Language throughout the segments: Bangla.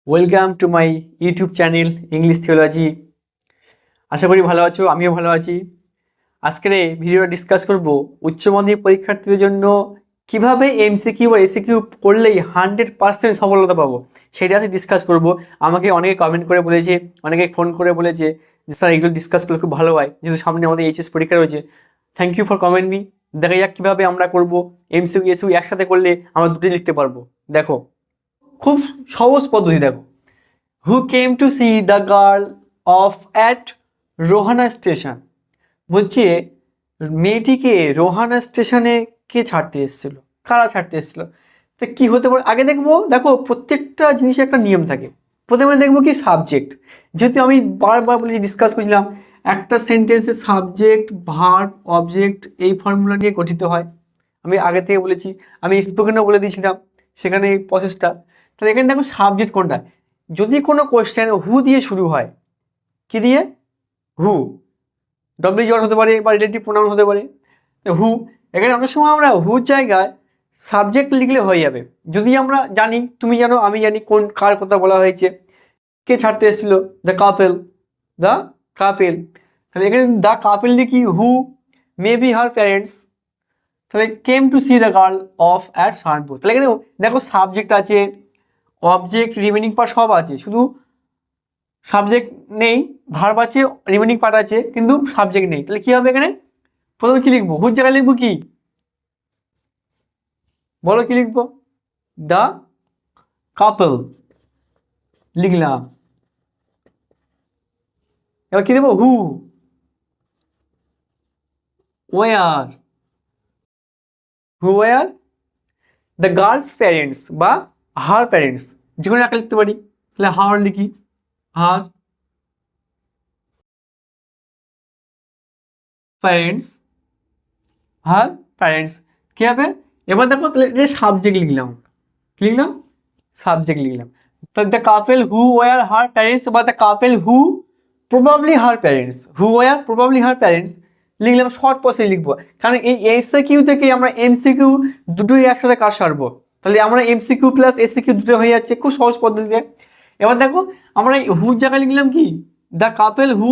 Welcome to my YouTube channel English theology. আশা করি ভালো আছো, আমিও ভালো আছি। আজকের এই ভিডিওটা ডিসকাস করব উচ্চ মাধ্যমিক পরীক্ষার্থীদের জন্য কিভাবে এমসিকিউ বা এসিকিউ করলেই 100% সফলতা পাবো, সেটা আজকে ডিসকাস করব। আমাকে অনেকে কমেন্ট করে বলেছে, অনেকে ফোন করে বলেছে যে স্যার এগুলো ডিসকাস করলে খুব ভালো হয়, যেহেতু সামনে আমাদের এইচএস পরীক্ষা রয়েছে। Thank you for comment me. দেখা যাক কীভাবে আমরা করবো। এমসিকিউ এসিকিউ একসাথে করলে আমরা দুটোই লিখতে পারবো। দেখো, খুব সহজ পদ্ধতি। দেখো, who came to see the girl of at Rohana station. বলছে মেয়েটিকে রোহানা স্টেশনে কে ছাড়তে এসেছিল, কারা ছাড়তে এসেছিল। তো কী হতে পারে আগে দেখবো। দেখো, প্রত্যেকটা জিনিসের একটা নিয়ম থাকে। প্রথমে দেখবো কি সাবজেক্ট। যেহেতু আমি বারবার বলেছি, ডিসকাস করেছিলাম, একটা সেন্টেন্সের সাবজেক্ট ভার্ব অবজেক্ট এই ফর্মুলা নিয়ে গঠিত হয়। আমি আগে থেকে বলেছি, আমি স্পোকেনও বলে দিয়েছিলাম সেখানে এই প্রসেসটা। তাহলে এখানে দেখো সাবজেক্ট কোনটা। যদি কোনো কোয়েশ্চেন হু দিয়ে শুরু হয়, কি দিয়ে? হু। ডব্লিউ জন হতে পারে বা রিলেটিভ প্রোনাউন হতে পারে। হু, এখানে অনেক সময় আমরা হুর জায়গায় সাবজেক্ট লিখলে হয়ে যাবে। যদি আমরা জানি, তুমি জানো, আমি জানি কোন কার কথা বলা হয়েছে, কে ছাড়তে এসেছিল, দ্য কাপেল, দ্য কাপেল। তাহলে এখানে দ্য কাপেল লিখি হু মে বি হার প্যারেন্টস। তাহলে came to see the girl off at Saharanpur. তাহলে এখানে দেখো সাবজেক্ট আছে, অবজেক্ট, রিমেনিং পার্ট সব আছে, শুধু সাবজেক্ট নেই। ভার্ব আছে, রিমেনিং পার্ট আছে, কিন্তু সাবজেক্ট নেই। তাহলে কি হবে এখানে? প্রথমে কি লিখবো? হুর জায়গায় লিখবো কি? বলো কি লিখবো? দ্য কাপল লিখলাম। এবার কি দেবো? Who, were, who were the girls parents বা হার প্যারেন্টস, যে কোনো একটা লিখতে পারি। তাহলে হার লিখি, হার প্যারেন্টস, হার প্যারেন্টস। কী হবে? এবার দেখো, তাহলে সাবজেক্ট লিখলাম, কি লিখলাম? সাবজেক্ট লিখলাম। তাহলে the couple who were her parents বা the couple who probably her parents, who were probably her parents লিখলাম। শর্ট প্রসেস লিখবো, কারণ এই এসিকিউ থেকে আমরা এমসিকিউ দুটোই একসাথে কাজ সারবো। তাহলে আমরা এমসিকিউ প্লাস এসিকিউ দুটো হয়ে যাচ্ছে খুব সহজ পদ্ধতিতে। এবার দেখো, আমরা এই হুর জায়গায় লিখলাম কি? The couple who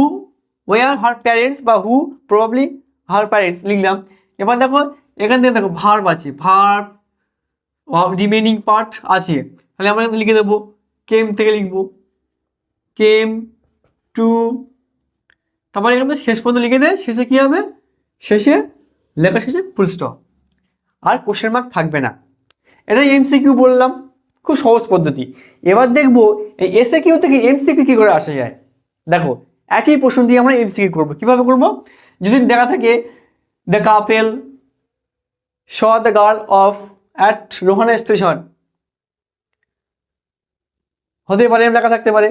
were her parents বা হু প্রবাবলি হার প্যারেন্টস লিখলাম। এবার দেখো, এখান থেকে দেখো ভার্ব আছে, ভার্ব রিমেনিং পার্ট আছে। তাহলে আমরা এখানে লিখে দেবো, কেম থেকে লিখবো কেম টু, তারপরে এখানে শেষ পর্যন্ত লিখে দেয়। শেষে কি হবে? শেষে লেখা শেষে ফুল স্টপ, আর কোশ্চেন মার্ক থাকবে না। এটা এমসিকিউ বললাম, খুব সহজ পদ্ধতি। এবার দেখবো এই এসএকিউ থেকে এমসিকিউ কী করে আসা যায়। দেখো, একই প্রশ্ন দিয়ে আমরা এমসিকিউ করবো। কীভাবে করবো? যদি দেখা থাকে the couple saw the girl off at Rohana station, হতে পারে লেখা থাকতে পারে।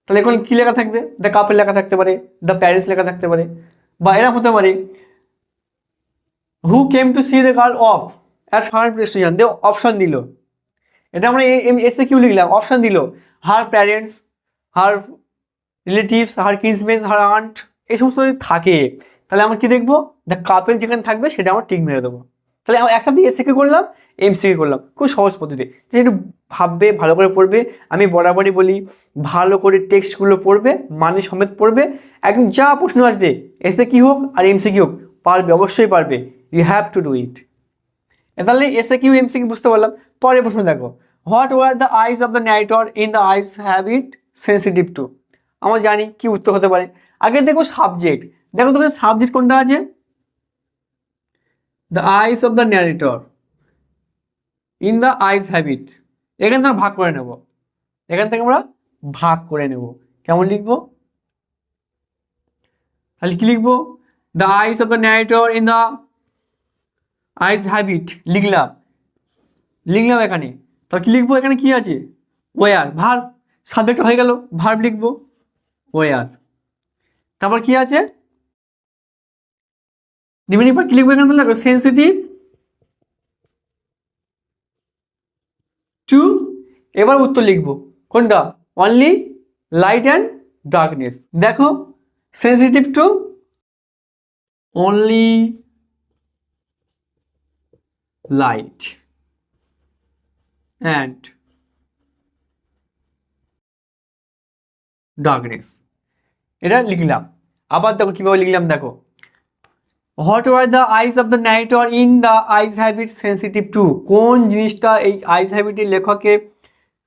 তাহলে এখন কী লেখা থাকবে? দ্য কাপেল লেখা থাকতে পারে, দ্য প্যারেন্টস লেখা থাকতে পারে, বা এরকম হতে পারে who came to see the girl off at Saharanpur station, দিয়ে অপশন দিল। এটা আমরা এসে কিউ লিখলাম, অপশন দিল her parents, her relatives, her kinsmens, her aunt, এই সমস্ত যদি থাকে, তাহলে আমরা কি দেখবো? দ্য কাপেল যেখানে থাকবে সেটা আমরা টিক মেরে দেবো। তাহলে আমরা একসাথে এসিকিউ করলাম, এমসিকিউ করলাম, খুব সহজ পদ্ধতি। যে একটু ভাববে, ভালো করে পড়বে। আমি বরাবরই বলি, ভালো করে টেক্সটগুলো পড়বে, মানে সমেত পড়বে। একদম যা প্রশ্ন আসবে, এসে কি হোক আর এমসিকিউ হোক, পারবে, অবশ্যই পারবে। You have to do it. তাহলে এসে কিউ এমসিকিউ বুঝতে পারলাম। পরের প্রশ্ন দেখো, what were the eyes of the narrator in the eyes have it sensitive to. আমরা জানি কি উত্তর হতে পারে। আগে দেখো সাবজেক্ট। দেখো তোমার সাবজেক্ট কোনটা আছে? The eyes of the narrator in the eyes have it. এখান থেকে ভাগ করে নেব, এখান থেকে আমরা ভাগ করে নেব। কেমন লিখবো? তাহলে কি লিখবো? The eyes of the narrator in the eyes have it লিখলাম, লিখলাম এখানে। তাহলে কি লিখবো? এখানে কি আছে? War, verb. সাবজেক্ট হয়ে গেল, ভার্ব লিখবো ওয়ার। তারপর কি আছে? রিমেনিং পার্ট কি লিখবো? এখানে লিখবো সেন্সিটিভ টু। এবার উত্তর লিখবো কোনটা? Only light and darkness. দেখো, sensitive to only light and darkness. এটা লিখলাম। আবার দেখো কীভাবে লিখলাম, দেখো what were the eyes of the narrator in the eyes habit sensitive to, কোন জিনিসটা এই আইস হ্যাবিটের লেখকের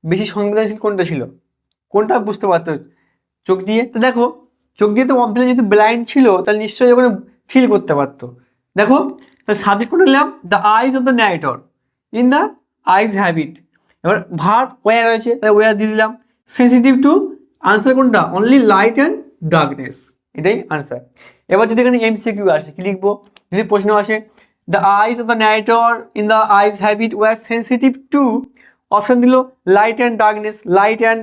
বেশি সংবেদনশীল কোনটা ছিল, কোনটা বুঝতে পারতো চোখ দিয়ে। তো দেখো চোখ দিয়ে তো অম্পিলা যেহেতু ব্লাইন্ড ছিল তাহলে নিশ্চয়ই ওখানে ফিল করতে পারতো। দেখো সাবজেক্ট কোনটা নিলাম, the eyes of the narrator in the eyes habit. এবার ভার্ব ওয়ার রয়েছে তাই ওয়ার দিয়ে দিলাম। সেন্সিটিভ টু, আনসার কোনটা, অনলি লাইট অ্যান্ড ডার্কনেস, এটাই আনসার। এবার যদি এখানে এমসিকিউ আসে কি লিখবো, যদি প্রশ্ন আসে the eyes of the narrator in the eyes habit were sensitive to, option দিল light and darkness, light and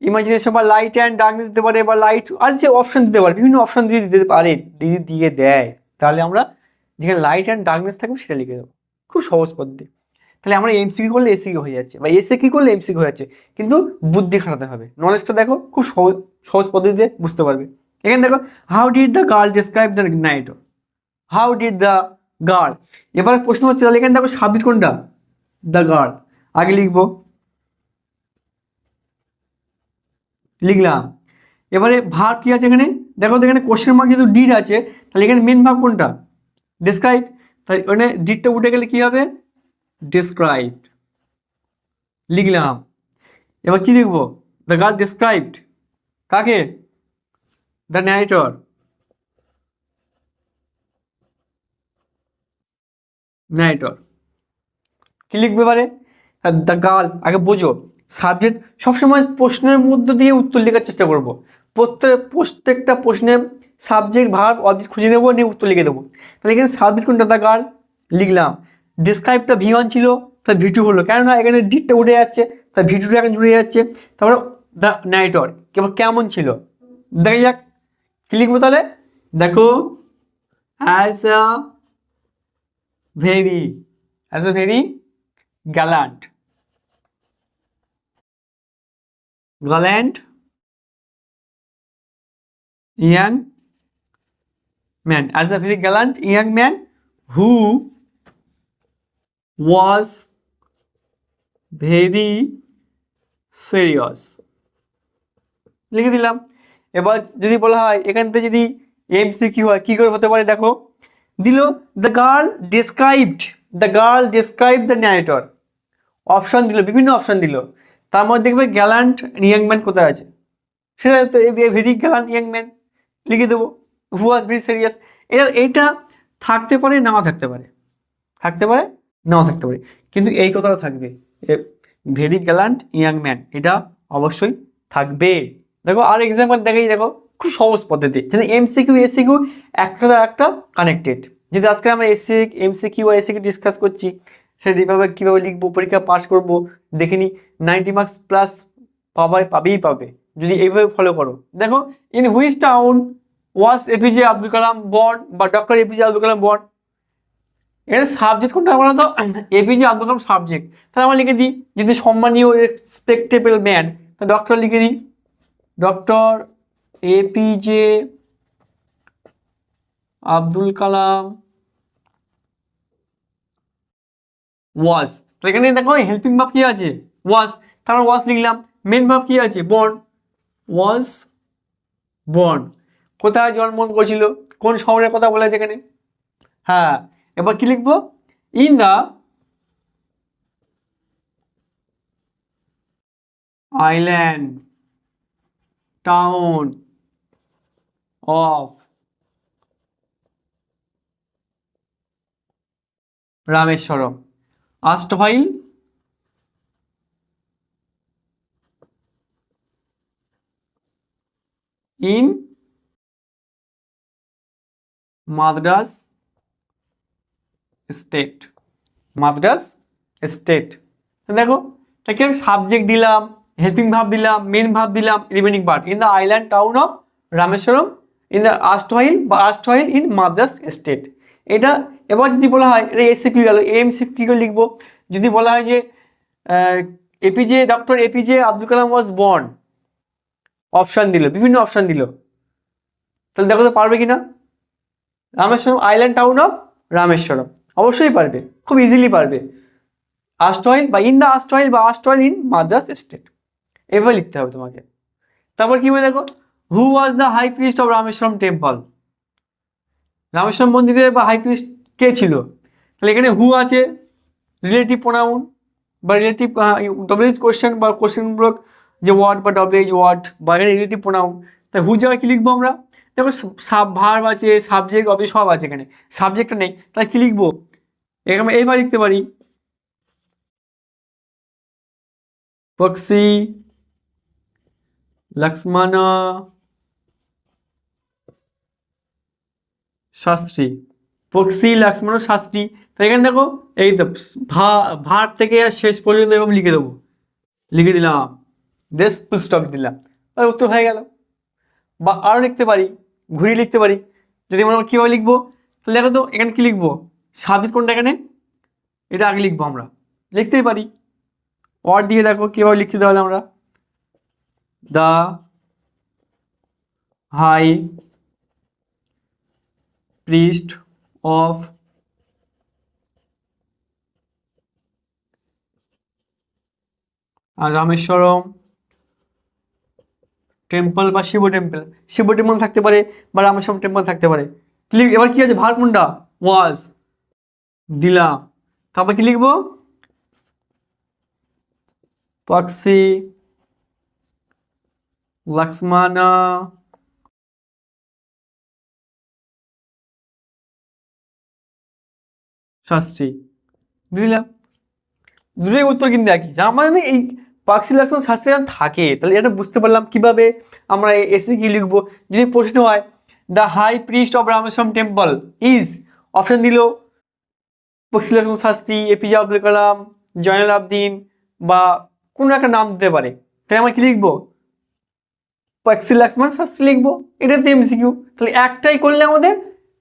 imagination বা লাইট অ্যান্ড ডার্কনেস দিতে পারে, বা লাইট আর যে অপশন দিতে পারে, বিভিন্ন অপশন দিয়ে দিতে পারে, দিয়ে দেয়, তাহলে আমরা যেখানে লাইট অ্যান্ড ডার্কনেস থাকবে সেটা লিখে দেবো। খুব সহজ পদ্ধতি। তাহলে আমরা এমসিকিউ করলে এসিকিউ হয়ে যাচ্ছে, বা এসে কি করলে এমসিকিউ হয়ে যাচ্ছে, কিন্তু বুদ্ধি খাটাতে হবে। নলেজটা দেখো খুব সহজ সহজ পদ্ধতিতে বুঝতে পারবে। এখানে দেখো how did the girl describe the narrator, how did the girl. এবার প্রশ্ন হচ্ছে তাহলে এখানে দেখো সাবজেক্ট কোনটা, দ্য গার্ল, আগে লিখবো, লিখলাম। এবারে ভার্ব কি আছে এখানে, দেখো এখানে কোশ্চেন মার্ক যেহেতু ডিড আছে তাহলে এখানে মেন ভার্ব কোনটা, ডিসক্রাইব, তাহলে ওখানে ডিডটা উঠে গেলে কি হবে, ডিসক্রাইব, লিখলাম। এবার কি লিখবো, দ্য গার্ল ডিসক্রাইবড কাকে, দ্য ন্যারেটর, ন্যারেটর। কি লিখবে এবারে, দ্য গার্ল, আগে বোঝো সাবজেক্ট সবসময় প্রশ্নের মধ্য দিয়ে উত্তর লেখার চেষ্টা করবো। প্রত্যেকটা প্রশ্নে সাবজেক্ট ভার্ব অবজেক্ট খুঁজে নেবো, নিয়ে উত্তর লিখে দেবো। তাহলে এখানে সাবজেক্ট কোনটা, দ্য গার্ল, লিখলাম। ডিসক্রাইবটা ভি1 ছিল তাই ভি2 হলো, কেননা এখানে ডিটটা উঠে যাচ্ছে তাই ভি2টা এখন জুড়ে যাচ্ছে। তারপরে দ্য নারেটর কেমন ছিল, দেখা যাক কি লিখবো তাহলে, দেখো as a very gallant young man, as a very gallant young man who was very serious, লিখে দিলাম। এবার যদি বলা হয় এখান থেকে যদি এমসিকিউ হয় কী করে হতে পারে, দেখো দিল the girl described the narrator, option দিল, বিভিন্ন অপশন দিল, তার মধ্যে দেখবে গ্যালান্ট ইয়াং ম্যান কোথায় আছে, সেটা তো ভেরি গ্যালান্ট ইয়াং ম্যান লিখে দেবো, হু ওয়াজ ভেরি সিরিয়াস। এইটা থাকতে পারে নাও থাকতে পারে, নাও থাকতে পারে, কিন্তু এই কথাটা থাকবে, ভেরি গ্যালান্ট ইয়াং ম্যান, এটা অবশ্যই থাকবে। দেখো আর এক্সাম্পল দেখাই, দেখো খুব সহজ পদ্ধতি, যেন এমসিকিউ এসিকিউ একটা কানেক্টেড। যেহেতু আজকে আমরা এমসিকিউ আর এসিকিউ ডিসকাস করছি, সেটা কীভাবে লিখবো, পরীক্ষা পাস করবো, দেখে নিই 90 মার্কস প্লাস পাবে যদি এইভাবে ফলো করো। দেখো in which town was APJ Abdul Kalam born, বা ডক্টর এপিজে আব্দুল কালাম বর্ন, এখানে সাবজেক্ট কোনটা বলো তো, এপিজে আব্দুল কালাম সাবজেক্ট, তাহলে আমরা লিখে দিই যদি সম্মানীয় রেসপেক্টেবল ম্যান, তো ডক্টর লিখে দিই, ডক্টর এপিজে আব্দুল কালাম ওয়াজ। তো এখানে দেখো হেল্পিং ভার্ব কি আছে, ওয়াজ, তারপর ওয়াজ লিখলাম। মেন ভার্ব কি আছে, বর্ন, ওয়াজ বর্ন, কোথায় জন্মগ্রহণ করেছিল, কোন শহরের কথা বলা আছে এখানে, হ্যাঁ। এবার কি লিখবো, in the island town of Rameswaram, erstwhile in Madras state, দেখো তাকে আমি সাবজেক্ট দিলাম, হেল্পিং ভার্ব দিলাম, মেন ভার্ব দিলাম, remaining part, in the island town of Rameswaram, in the erstwhile in Madras state. এটা এবার যদি বলা হয় এটা এসিকিউ গেল, এমসিকিউ লিখবো। যদি বলা হয় যে doctor APJ Abdul Kalam was born, option দিল, বিভিন্ন অপশান দিল, তাহলে দেখো তো পারবে কিনা, Rameswaram island town of Rameswaram, অবশ্যই পারবে, খুব ইজিলি পারবে। আস্টভাইল বা ইন দ্য আস্টভাইল বা আস্টভাইল ইন মাদ্রাস স্টেট, এভাবে লিখতে হবে তোমাকে। তারপর কি বলে দেখো, who was the high priest of Rameswaram temple, Rameswaram মন্দিরের বা হাই প্রিস্ট কে ছিল? তাহলে এখানে হু আছে, রিলেটিভ প্রোনাউন বা রিলেটিভ ডব্লিউএইচ কোশ্চেন বা কোশ্চেনমূলক যে ওয়ার্ড বা ডব্লিউএইচ ওয়ার্ড বা এখানে রিলেটিভ প্রোনাউন। তাই হু জায়গায় কী লিখবো আমরা? দেখো ভার্ব আছে, সাবজেক্ট অবজেক্ট সব আছে, এখানে সাবজেক্টটা নেই, তাহলে কী লিখবো? এখানে এইবার লিখতে পারি পক্ষী লক্ষ্মণ শাস্ত্রী, পক্ষী লক্ষ্মণ শাস্ত্রী। তাই এখানে দেখো এই তো ভার থেকে শেষ পর্যন্ত এরকম লিখে দেবো, লিখে দিলাম, দেশ ফুল স্টপ দিলাম, আর উত্তর হয়ে গেল। বা আরও লিখতে পারি, ঘুরিয়ে লিখতে পারি, যদি মনে হয় কীভাবে লিখবো, তাহলে দেখো তো এখানে কী লিখবো, সাবজেক্ট কোনটা এখানে, এটা আগে লিখবো, আমরা লিখতেই পারি ওয়ার্ড দিয়ে। দেখো কীভাবে লিখতে, তাহলে আমরা the high priest of Rameswaram temple বা শিব টেম্পল, শিব টেম্পল থাকতে পারে বা রামেশ্বরম টেম্পল থাকতে পারে। ক্লিক। এবার কি আছে, ভার কোনটা, ওয়াজ দিলাম, তারপর কি লিখবো, পক্ষী লক্ষ্মণ শাস্ত্রী দিলাম। দুটোই উত্তর কিন্তু একই, যার মানে এই পক্ষী লক্ষ্মণ শাস্ত্রী থাকে। তাহলে এটা বুঝতে পারলাম কিভাবে আমরা এসে কি লিখবো। যদি প্রশ্ন হয় the high priest of Rameswaram temple is, option দিল পক্ষী লক্ষ্মণ শাস্ত্রী, এপিজে আব্দুল কালাম, জয়নুল আবদিন বা কোনো একটা নাম দিতে পারে, তাই আমরা কি লিখবো, পক্ষী লক্ষ্মণ শাস্ত্রী লিখবো। এটা তো এমসিকিউ, তাহলে একটাই করলে আমাদের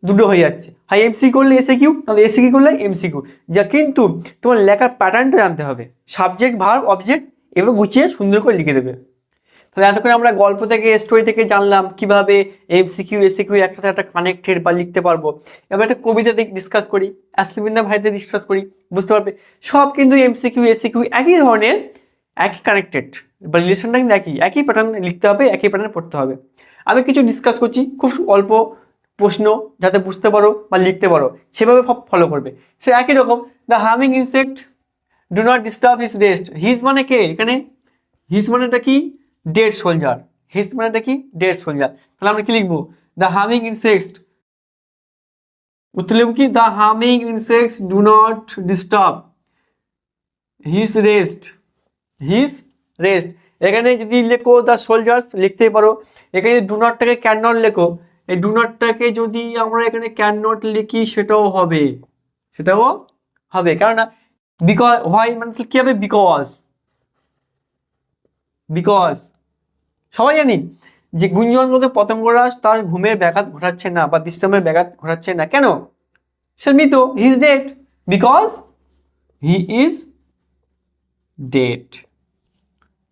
দুটো হয়ে যাচ্ছে, হয় এমসি করলে এসে কিউ, তাহলে এসে কি করলে এমসিকিউ। যা কিন্তু তোমার লেখার প্যাটার্নটা জানতে হবে, সাবজেক্ট ভার্ব অবজেক্ট এবার গুছিয়ে সুন্দর করে লিখে দেবে। তাহলে এতক্ষণ আমরা গল্প থেকে স্টোরি থেকে জানলাম কিভাবে এমসিকিউ এসিকিউ একটা একটা কানেক্টেড বা লিখতে পারবো। এবার একটা কবিতা ডিসকাস করি, আসলিবিন্দা ভাইতে ডিসকাস করি, বুঝতে পারবে সব কিন্তু এমসিকিউ এসিকিউ একই ধরনের, একই কানেক্টেড বা রিলেশনটা কিন্তু একই প্যাটার্ন লিখতে হবে, একই প্যাটার্ন পড়তে হবে। আমি কিছু ডিসকাস করছি খুব অল্প প্রশ্ন, যাতে বুঝতে পারো বা লিখতে পারো সেভাবে ফলো করবে। সে একই রকম, the humming insect do not disturb his rest, his মানে কে এখানে, হিজ মানেটা কি, ডেড সোলজার, হিজ মানেটা কি, ডেড সোলজার। তাহলে আমরা কি লিখবো, দ্য হামিং ইনসেক্টস, উত্তর লিখব কি, the humming insects do not disturb his rest, his rest. এখানে যদি লেখো দ্য সোলজার্স লিখতেই পারো, এখানে ডু নটটাকে ক্যান নট লেখো, এই ডু নটটাকে যদি আমরা এখানে ক্যান নট লিখি সেটাও হবে, সেটাও হবে, কেননা বিকজ হয় মানে কি হবে, বিকজ, বিকজ সবাই জানি যে গুঞ্জনগত পতঙ্গরা তার ঘুমের ব্যাঘাত ঘটাচ্ছে না বা বিশ্রামের ব্যাঘাত ঘটাচ্ছে না, কেন, সে মৃত, he is dead, because he is dead,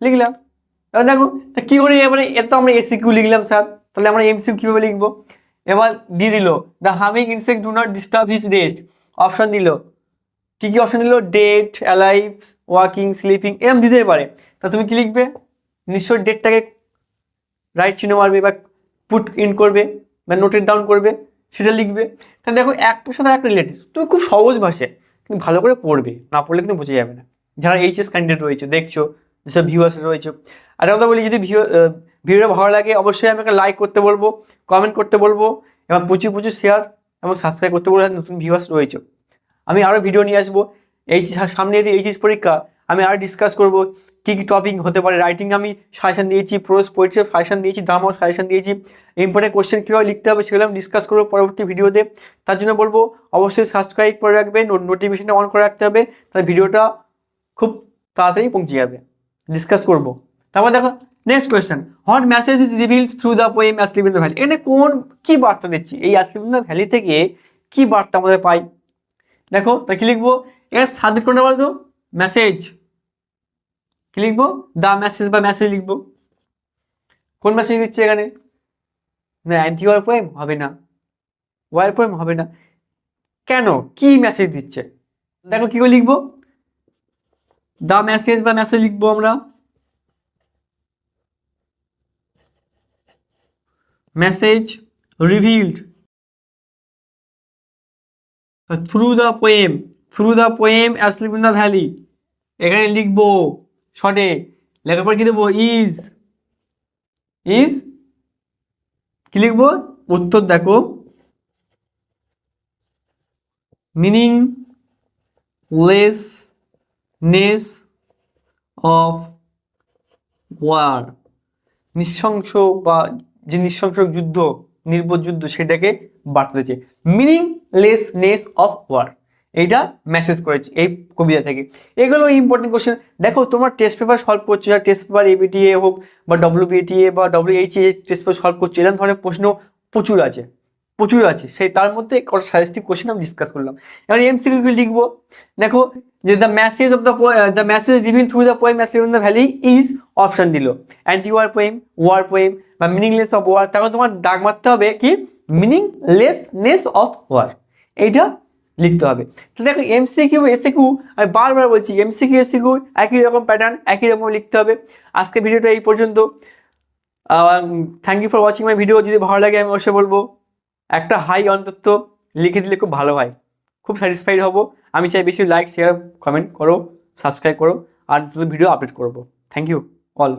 লিখলাম। এবার দেখো কি করে, এবারে এত আমরা এসিকিউ লিখলাম স্যার, তাহলে আমরা এমসিকিউ কিভাবে লিখবো, এবার দিয়ে দিল the humming insect do not disturb his rest, option দিল, কি কি অপশন দিল, ডেড, অ্যালাইভ, ওয়াকিং, স্লিপিং, এরকম দিতেই পারে। তা তুমি কি লিখবে, নিশ্চয় ডেটটাকে রাইট চিহ্ন মারবে বা পুট ইন করবে বা নোটেড ডাউন করবে, সেটা লিখবে। তাহলে দেখো একটার সাথে একটা রিলেটেড, তুমি খুব সহজ ভাষায় কিন্তু ভালো করে পড়বে, না পড়লে কিন্তু বোঝা যাবে না। যারা এইচএস ক্যান্ডিডেট রয়েছে দেখছো, যেসব ভিউয়ার্স রয়েছে, আর কথা বলি, যদি ভিডিওটা ভালো লাগে অবশ্যই আমাকে লাইক করতে বলবো, কমেন্ট করতে বলবো এবং প্রচুর প্রচুর শেয়ার এবং সাবস্ক্রাইব করতে বলবো। নতুন ভিউয়ার্স রয়েছে, আমি আরও ভিডিও নিয়ে আসবো। সামনে যদি এইচএস পরীক্ষা, আমি আরও ডিসকাস করবো কী কী টপিক হতে পারে। রাইটিং আমি সাজেশন দিয়েছি, প্রোজ পোয়েট্রি সাজেশন দিয়েছি, ড্রামাও সাজেশন দিয়েছি, ইম্পর্টেন্ট কোশ্চেন কীভাবে লিখতে হবে সেগুলো আমি ডিসকাস করবো পরবর্তী ভিডিওতে। তার জন্য বলবো অবশ্যই সাবস্ক্রাইব করে রাখবেন, নোটিফিকেশনটা অন করে রাখতে হবে, তাহলে ভিডিওটা খুব তাড়াতাড়ি পৌঁছে যাবে। ডিসকাস করবো। তারপর দেখো next question, what message is revealed through the poem asleep in the valley, এখানে কোন কী বার্তা দিচ্ছি, এই অ্যাসলিপ ইন দ্য ভ্যালি থেকে কী বার্তা আমাদের পাই। দেখো তা কি লিখবো, এখানে সাবমিট কোনটা বলতো, মেসেজ, কি লিখবো, দ্য মেসেজ বা মেসেজ লিখবো। কোন মেসেজ দিচ্ছে এখানে, না অ্যান্টি ওয়ার পোয়েম হবে না, ওয়ার পোয়েম হবে না, কেন, কি মেসেজ দিচ্ছে। দেখো কি করে লিখবো, দ্য মেসেজ বা মেসেজ লিখবো আমরা, message revealed through the poem asleep in the valley. এখানে লিখবো শর্টে, লেখার পর কি দেবো? ইজ কি লিখবো? উত্তর দেখো, মিনিংলেসনেস অফ ওয়ার, নৃশংস বা যে নৃশংস যুদ্ধ, নির্বোধ যুদ্ধ, সেটাকে বার্তা দিয়েছে। মিনিংলেসনেস অফ ওয়ার, এইটা মেসেজ করেছে এই কবিতা থেকে। এগুলো ইম্পর্টেন্ট কোশ্চেন। দেখো তোমার টেস্ট পেপার সলভ করছো, যারা টেস্ট পেপার এবিটিএ হোক বা ডব্লিউবিটিএ বা ডব্লিউএইচএ টেস্ট পেপার সলভ করছো, এরকম ধরনের প্রশ্ন প্রচুর আছে। সেই তার মধ্যে কটা সাজেস্টিভ কোশ্চেন আমি ডিসকাস করলাম। এবার এমসিকিউ লিখবো। দেখো যে the message reveal through the poem asleep in the valley is, option দিল অ্যান্টি ওয়ার পোয়েম বা মিনিংলেস অফ ওয়ার। তারপর তোমার দাগ মারতে হবে কি? মিনিংলেসনেস অফ ওয়ার, এইটা লিখতে হবে। তো দেখো এমসিকিউ এসিকিউ, আমি বারবার বলছি এমসিকিউ এসিকিউ একই রকম প্যাটার্ন, একই রকম লিখতে হবে। আজকে ভিডিওটা এই পর্যন্ত। Thank you for watching my video. যদি ভালো লাগে আমি অবশ্যই বলবো একটা হাই অন্তত লিখে দিলে খুব ভালো হয়, খুব স্যাটিসফাইড হব। আমি চাই বেশি লাইক, শেয়ার, কমেন্ট করো, সাবস্ক্রাইব করো, আর ভিডিও আপলোড করবো। Thank you all.